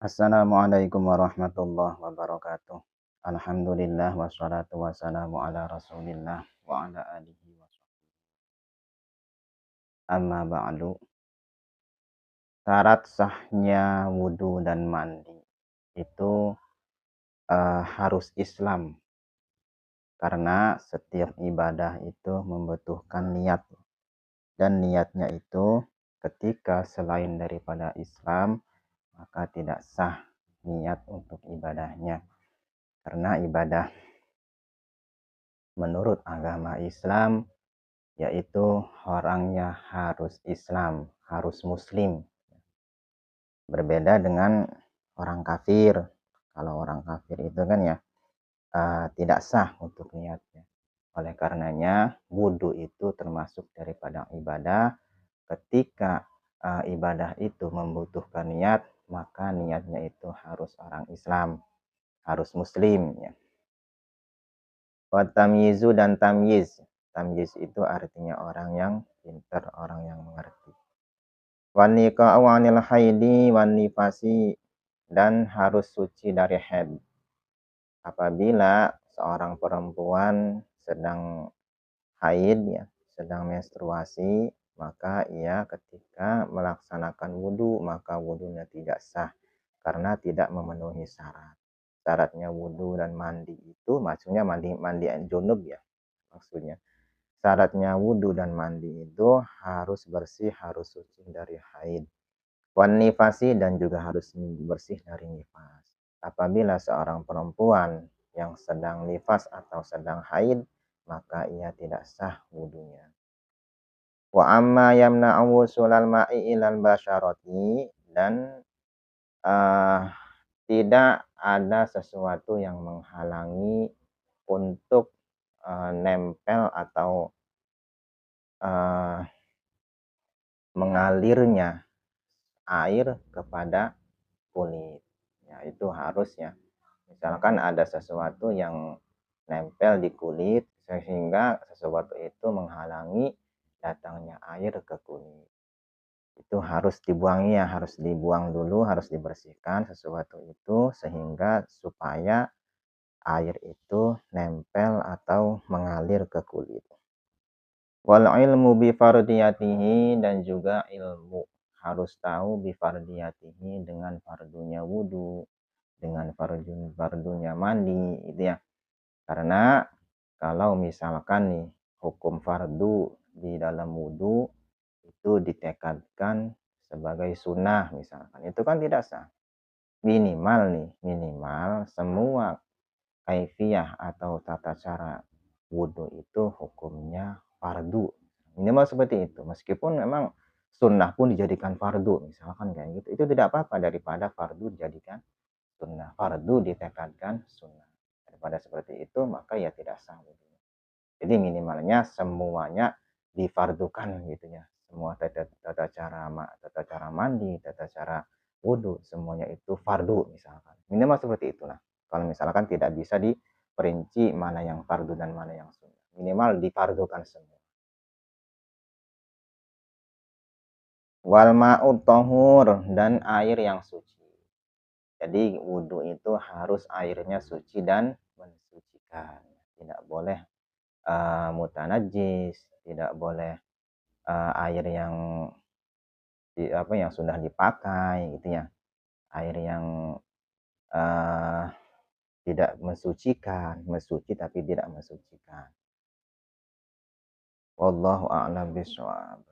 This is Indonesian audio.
Assalamualaikum warahmatullahi wabarakatuh. Alhamdulillah wassalatu wassalamu ala Rasulillah wa ala alihi wasahbihi. Amma ba'du. Syarat sahnya wudu dan mandi itu harus Islam, karena setiap ibadah itu membutuhkan niat, dan niatnya itu ketika selain daripada Islam maka tidak sah niat untuk ibadahnya, karena ibadah menurut agama Islam yaitu orangnya harus Islam, harus Muslim. Berbeda dengan orang kafir. Kalau orang kafir itu kan ya tidak sah untuk niatnya. Oleh karenanya wudu itu termasuk daripada ibadah. Ketika ibadah itu membutuhkan niat, maka niatnya itu harus orang Islam, harus Muslim ya. Wa tamyizu dan tamyiz. Tamyiz itu artinya orang yang pintar, orang yang mengerti. Wan niqa'u 'anil haidi wan nifasi, dan harus suci dari haid. Apabila seorang perempuan sedang haid ya, sedang menstruasi, maka ia ketika melaksanakan wudu maka wudunya tidak sah karena tidak memenuhi syarat. Syaratnya wudu dan mandi itu maksudnya mandi junub ya, maksudnya syaratnya wudu dan mandi itu harus bersih, harus suci dari haid. Wan nifasi, dan juga harus bersih dari nifas. Apabila seorang perempuan yang sedang nifas atau sedang haid, maka ia tidak sah wudunya. Wa amma yamna'u sulal ma'i ilal basyarati, dan tidak ada sesuatu yang menghalangi untuk nempel atau mengalirnya air kepada kulit. Ya, itu harusnya. Misalkan ada sesuatu yang nempel di kulit sehingga sesuatu itu menghalangi datangnya air ke kulit. Itu harus dibuangi ya, harus dibuang dulu, harus dibersihkan sesuatu itu sehingga supaya air itu nempel atau mengalir ke kulit. Wal ilmu bi fardiyatihi, dan juga ilmu harus tahu bi fardiyatihi dengan fardunya wudu, dengan fardunya mandi gitu ya. Karena kalau misalkan nih hukum fardu di dalam wudu itu ditekadkan sebagai sunnah misalkan, itu kan tidak sah. Minimal semua kaifiyah atau tata cara wudu itu hukumnya fardu. Minimal seperti itu. Meskipun memang sunnah pun dijadikan fardu, misalkan kayak gitu. Itu tidak apa-apa daripada fardu dijadikan sunnah. Fardu ditekadkan sunnah. Daripada seperti itu, maka ya tidak sah wudunya. Jadi minimalnya semuanya difardukan gitu ya. Semua tata cara mandi, tata cara wudu, semuanya itu fardu misalkan. Minimal seperti itulah. Kalau misalkan tidak bisa diperinci mana yang fardu dan mana yang sunnah. Minimal difardukan semua. Wal ma'ut tahur, dan air yang suci. Jadi wudu itu harus airnya suci dan mensucikan. Tidak boleh mutanajis, tidak boleh air yang yang sudah dipakai gitu ya. Air yang uh, tidak mensucikan, mensuci tapi tidak mensucikan. Wallahu a'lam bishawab.